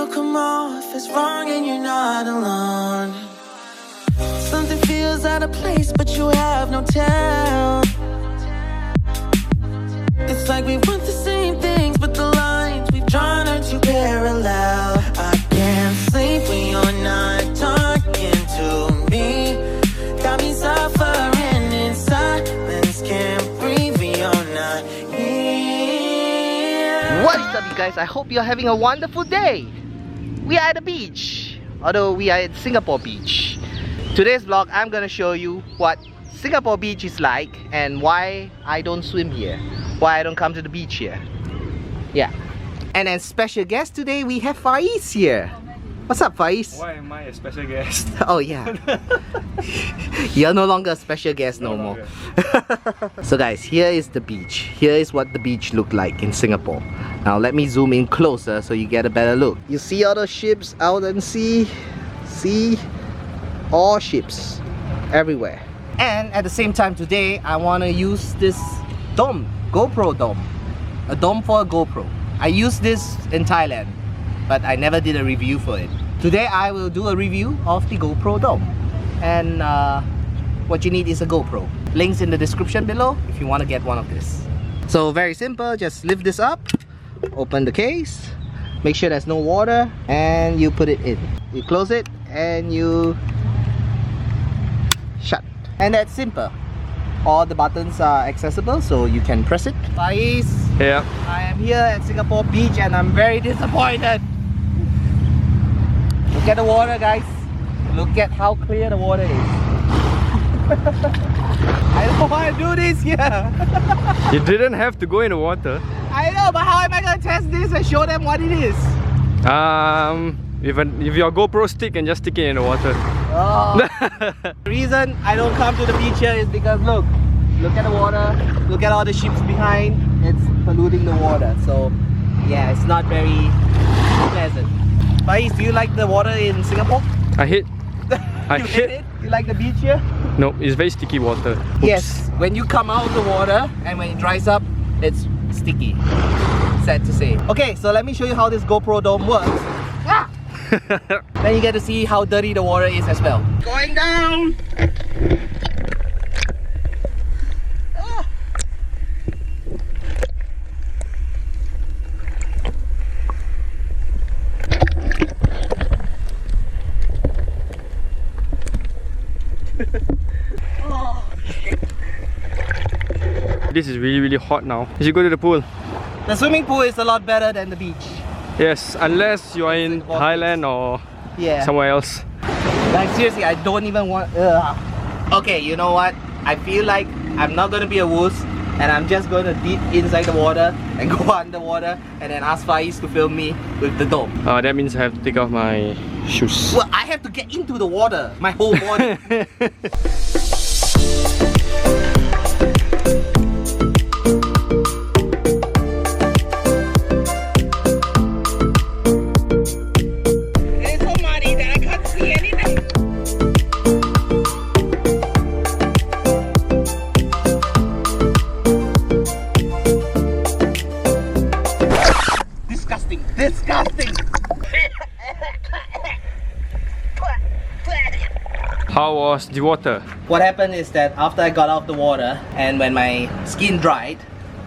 will come off as wrong and you're not alone. Something feels out of place, but you have no tell. It's like we want the same things, but the lines we've drawn are too parallel. I can't sleep when you're not talking to me. Got me suffering in silence, can't breathe when you're not here. What is up, you guys? I hope you're having a wonderful day. We are at the beach, although we are at Singapore beach. Today's vlog, I'm gonna show you what Singapore beach is like and why I don't swim here, why I don't come to the beach here. Yeah. And as special guest today, we have Faiz here. What's up, Faiz? Why am I a special guest? Oh yeah. You're no longer a special guest no more. So guys, here is the beach. Here is what the beach looked like in Singapore. Now let me zoom in closer so you get a better look. You see all those ships out in sea? See? All ships everywhere. And at the same time today, I want to use this dome, GoPro dome. A dome for a GoPro. I used this in Thailand, but I never did a review for it. Today I will do a review of the GoPro dome. And what you need is a GoPro. Links in the description below if you want to get one of this. So very simple, just lift this up, open the case, make sure there's no water, and you put it in. You close it and you shut. And that's simple. All the buttons are accessible, so you can press it. Faiz, Yeah. I am here at Singapore beach and I'm very disappointed. Look at the water, guys. Look at how clear the water is. I don't want to do this here. You didn't have to go in the water. I know, but how am I going to test this and show them what it is? If your GoPro stick and just stick it in the water. Oh. The reason I don't come to the beach here is because look at the water, look at all the ships behind. It's polluting the water, so yeah, it's not very pleasant. Faiz, do you like the water in Singapore? I hate it? You like the beach here? No, it's very sticky water. Oops. Yes, when you come out of the water and when it dries up, it's sticky. Sad to say. Okay, so let me show you how this GoPro dome works. Ah! Then you get to see how dirty the water is as well. Going down! Ah. Oh, shit. This is really hot now. You should go to the pool. The swimming pool is a lot better than the beach. Yes, unless you are in Thailand or somewhere else. Like seriously, I don't even want... Okay, you know what? I feel like I'm not gonna be a wuss and I'm just gonna dip inside the water and go underwater and then ask Faiz to film me with the dome. That means I have to take off my shoes. Well, I have to get into the water, my whole body. Disgusting! How was the water? What happened is that after I got out of the water and when my skin dried,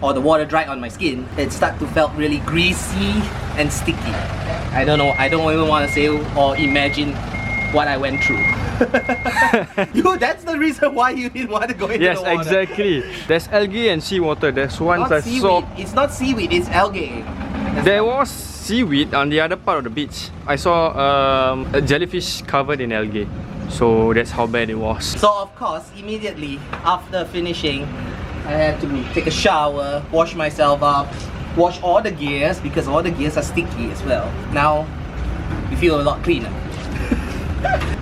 or the water dried on my skin, it started to felt really greasy and sticky. I don't know, I don't even want to say or imagine what I went through. That's the reason why you didn't want to go into the water. Yes, exactly. There's algae and seawater. There's once I saw... It's not seaweed, it's algae. There was seaweed on the other part of the beach. I saw a jellyfish covered in algae. So that's how bad it was. So of course, immediately after finishing, I had to take a shower, wash myself up, wash all the gears because all the gears are sticky as well. Now, we feel a lot cleaner.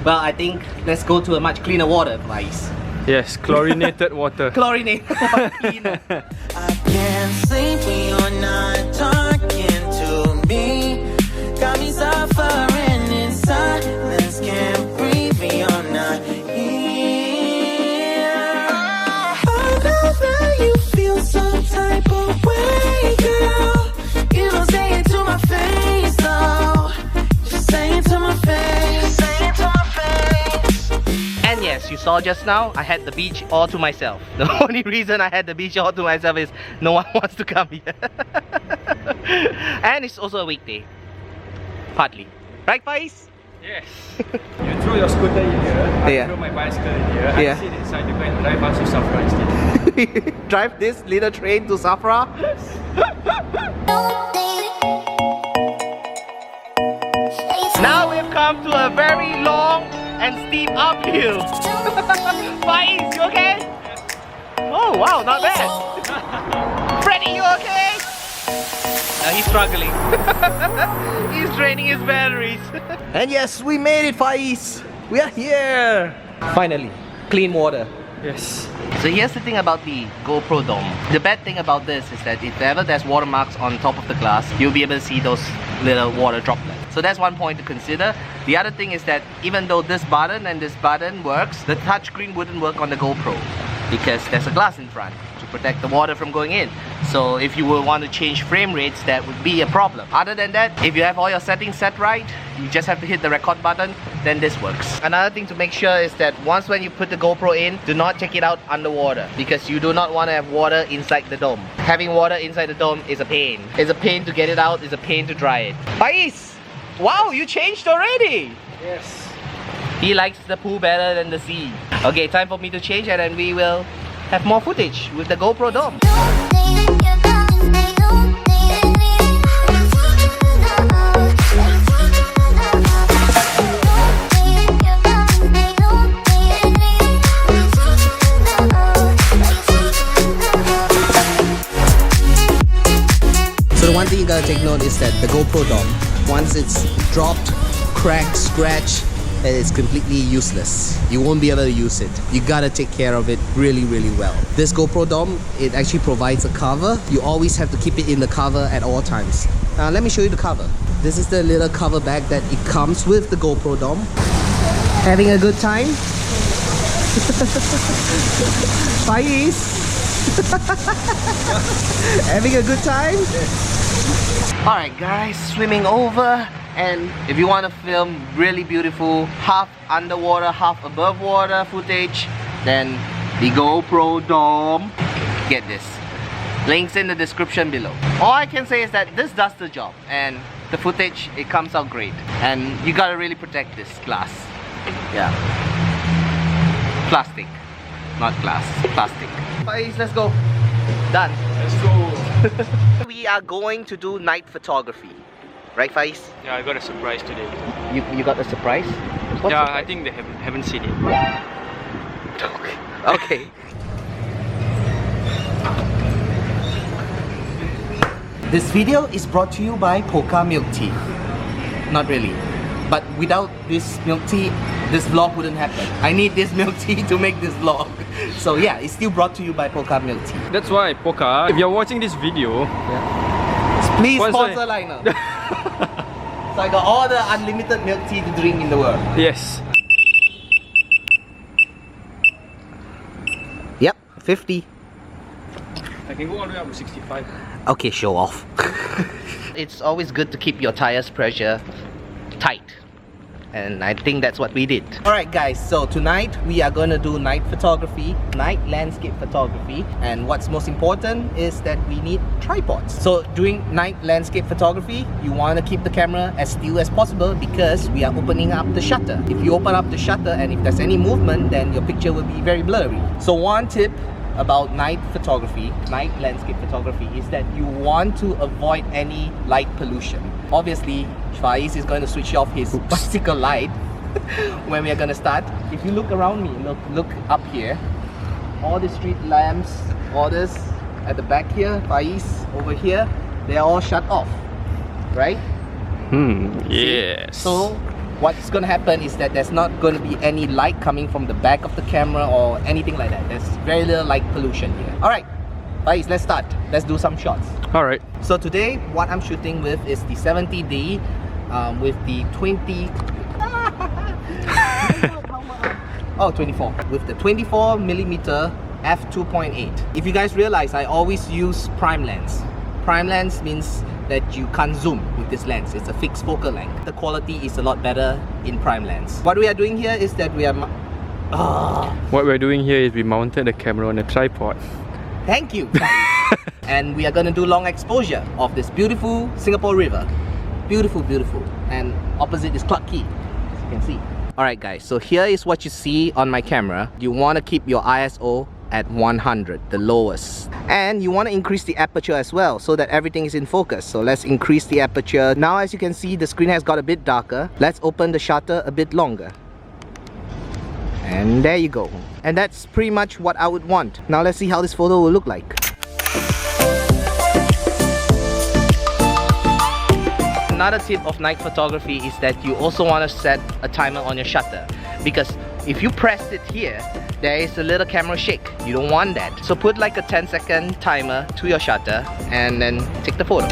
Well, I think let's go to a much cleaner water, guys. Yes, chlorinated water. Chlorinated water cleaner. I can't sleep when you're not talking to me. Got me suffering in silence, can't breathe when you're not here. I know that you feel some type of way, girl. You don't say it to my face though. saw just now, I had the beach all to myself. The only reason I had the beach all to myself is no one wants to come here. And it's also a weekday. Partly. Right, Faiz? Yes. You throw your scooter in here, I throw my bicycle in here, I sit inside the car and drive us to Safra instead. Drive this little train to Safra? Now we've come to a very long and steep uphill. Faiz, you okay? Oh wow, not bad. Freddy, you okay? He's struggling. He's draining his batteries. And yes, we made it, Faiz. We are here. Finally, clean water. Yes. So here's the thing about the GoPro dome. The bad thing about this is that if ever there's watermarks on top of the glass, you'll be able to see those little water droplets. So that's one point to consider. The other thing is that even though this button and this button works, the touchscreen wouldn't work on the GoPro because there's a glass in front to protect the water from going in. So if you will want to change frame rates, that would be a problem. Other than that, if you have all your settings set right, you just have to hit the record button, then this works. Another thing to make sure is that once when you put the GoPro in, do not check it out underwater because you do not want to have water inside the dome. Having water inside the dome is a pain. It's a pain to get it out, it's a pain to dry it. Faiz! Wow, you changed already! Yes. He likes the pool better than the sea. Okay, time for me to change and then we will have more footage with the GoPro dome. So the one thing you gotta take note is that the GoPro dome, once it's dropped, cracked, scratched, and it's completely useless. You won't be able to use it. You gotta take care of it really, really well. This GoPro dome, it actually provides a cover. You always have to keep it in the cover at all times. Let me show you the cover. This is the little cover bag that it comes with the GoPro dome. Having a good time? Faiz? Having a good time? Alright guys, swimming over. And if you want to film really beautiful half underwater, half above water footage, then the GoPro dome, get this. Links in the description below. All I can say is that this does the job and the footage, it comes out great. And you gotta really protect this glass. Yeah. Plastic. Not glass. Plastic. Faiz, let's go. Done. Let's go. We are going to do night photography. Right, Faiz? Yeah, I got a surprise today. You got a surprise? What yeah, surprise? I think they haven't seen it. Okay. This video is brought to you by Poca Milk Tea. Not really. But without this milk tea, this vlog wouldn't happen. I need this milk tea to make this vlog. So yeah, it's still brought to you by Poca Milk Tea. That's why, Poca, if you're watching this video, please sponsor Lionel. So I got all the unlimited milk tea to drink in the world. yes. Yep, 50. I can go all the way up to 65. Okay, show off. It's always good to keep your tires pressure tight. And I think that's what we did. Alright guys, so tonight we are gonna do night photography, night landscape photography. And what's most important is that we need tripods. So during night landscape photography, you want to keep the camera as still as possible because we are opening up the shutter. If you open up the shutter and if there's any movement, then your picture will be very blurry. So one tip about night photography, night landscape photography, is that you want to avoid any light pollution. Obviously, Faiz is going to switch off his bicycle light when we are going to start. If you look around me, look up here, all the street lamps, all this at the back here, Faiz over here, they are all shut off, right? Yes. So what's going to happen is that there's not going to be any light coming from the back of the camera or anything like that. There's very little light pollution here. Alright, Faiz, let's start. Let's do some shots. Alright. So today, what I'm shooting with is the 70D with the 24. With the 24mm f2.8. If you guys realize, I always use prime lens. Prime lens means that you can't zoom with this lens. It's a fixed focal length. The quality is a lot better in prime lens. What we are doing here is that we are What we're doing here is we mounted the camera on a tripod. Thank you. And we are gonna do long exposure of this beautiful Singapore river. Beautiful, beautiful. And opposite is Clarke Quay, as you can see. Alright guys, so here is what you see on my camera. You want to keep your ISO at 100, the lowest. And you want to increase the aperture as well, so that everything is in focus. So let's increase the aperture. Now as you can see, the screen has got a bit darker. Let's open the shutter a bit longer. And there you go. And that's pretty much what I would want. Now let's see how this photo will look like. Another tip of night photography is that you also want to set a timer on your shutter, because if you press it here, there is a little camera shake. You don't want that. So put like a 10-second timer to your shutter and then take the photo.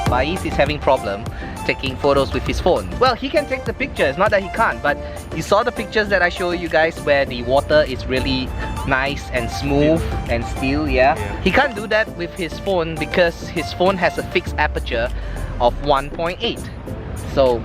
Faiz is having problem taking photos with his phone. Well, he can take the pictures, not that he can't, but you saw the pictures that I showed you guys where the water is really nice and smooth and still, yeah? He can't do that with his phone because his phone has a fixed aperture of 1.8. So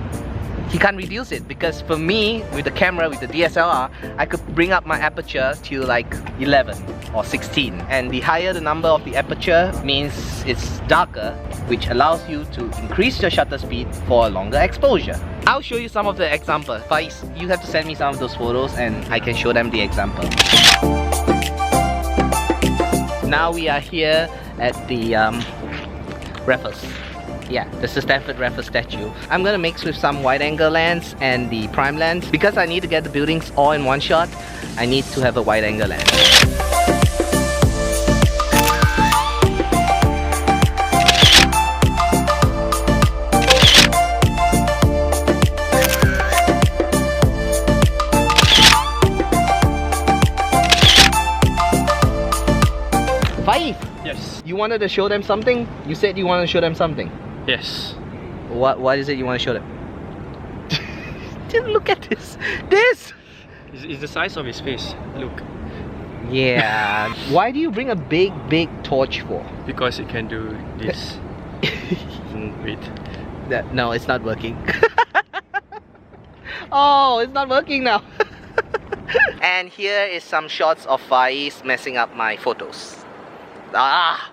he can't reduce it, because for me, with the camera, with the DSLR, I could bring up my aperture to like 11 or 16. And the higher the number of the aperture means it's darker, which allows you to increase your shutter speed for a longer exposure. I'll show you some of the examples. Faiz, you have to send me some of those photos and I can show them the example. Now we are here at the Raffles. Yeah, this is Stanford Raffles statue. I'm gonna mix with some wide angle lens and the prime lens. Because I need to get the buildings all in one shot, I need to have a wide angle lens. Faiz! Yes. You wanted to show them something? You said you wanted to show them something. Yes. What is it you want to show them? Just look at this. This! It's the size of his face. Look. Yeah. Why do you bring a big torch for? Because it can do this. Wait. No, it's not working. Oh, it's not working now. And here is some shots of Faiz messing up my photos. Ah!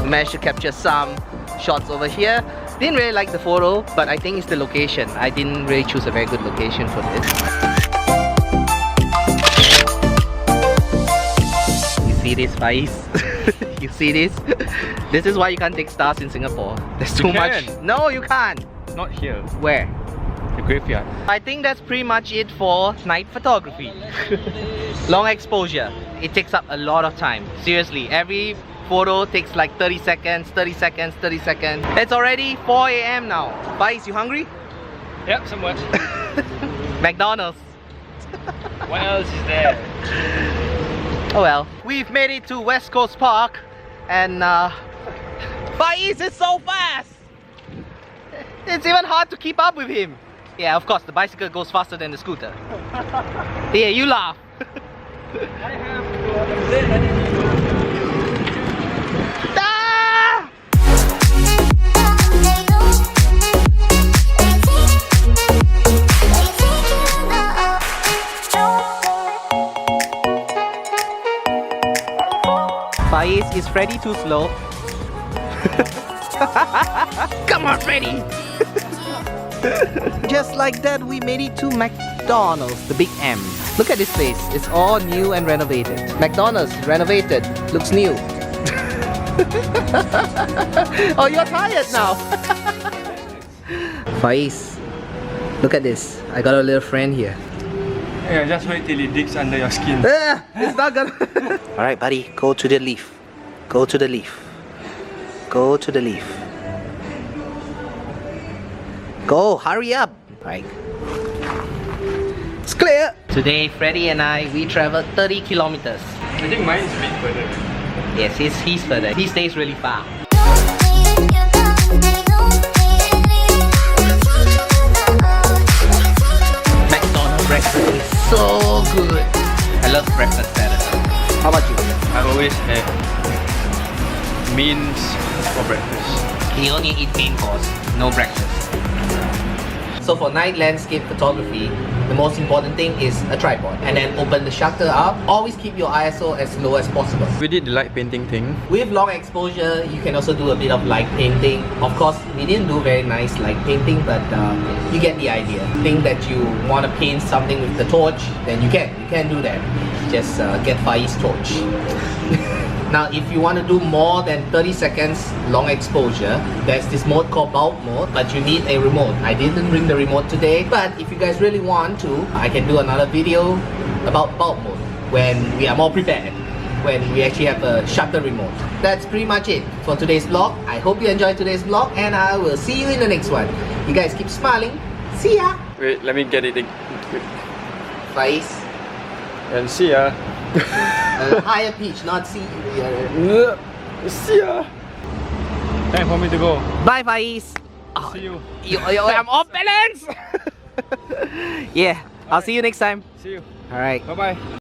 Managed to capture some shots over here. Didn't really like the photo, but I think it's the location. I didn't really choose a very good location for this. You see this, Faiz? You see this? This is why you can't take stars in Singapore. There's too much. No, you can't. Not here. Where? The graveyard. I think that's pretty much it for night photography. Long exposure. It takes up a lot of time. Seriously, every photo takes like 30 seconds, 30 seconds, 30 seconds. It's already 4 AM now. Faiz, you hungry? Yep, somewhat. McDonald's. What else is there? Oh well. We've made it to West Coast Park and Faiz is so fast! It's even hard to keep up with him. Yeah, of course, the bicycle goes faster than the scooter. Yeah, you laugh. Ah! Faiz, is Freddy too slow? Come on, Freddy! Just like that, we made it to McDonald's, the Big M. Look at this place. It's all new and renovated. McDonald's, renovated. Looks new. Oh, you're tired now. Faiz, look at this. I got a little friend here. Yeah, just wait till it digs under your skin. It's not gonna... Alright, buddy. Go to the leaf. Go to the leaf. Go to the leaf. Go, hurry up! Right. It's clear! Today, Freddy and I, we traveled 30 kilometers. I think mine's a bit further. Yes, he's further. He stays really far. McDonald's breakfast is so good. I love breakfast better. How about you? I always have beans for breakfast. He only eat main course, no breakfast. So for night landscape photography, the most important thing is a tripod. And then open the shutter up. Always keep your ISO as low as possible. We did the light painting thing. With long exposure, you can also do a bit of light painting. Of course, we didn't do very nice light painting, but you get the idea. Think that you want to paint something with the torch, then you can do that. Just get Fai's torch. Now, if you want to do more than 30 seconds long exposure, there's this mode called bulb mode, but you need a remote. I didn't bring the remote today, but if you guys really want to, I can do another video about bulb mode when we are more prepared, when we actually have a shutter remote. That's pretty much it for today's vlog. I hope you enjoyed today's vlog, and I will see you in the next one. You guys keep smiling. See ya! Wait, let me get it. Fai's. And see ya. Higher pitch, not C. See ya. Time for me to go. Bye, Fai's. See you. I'm off balance. Yeah, I'll see you next time. See you. All right. Bye bye.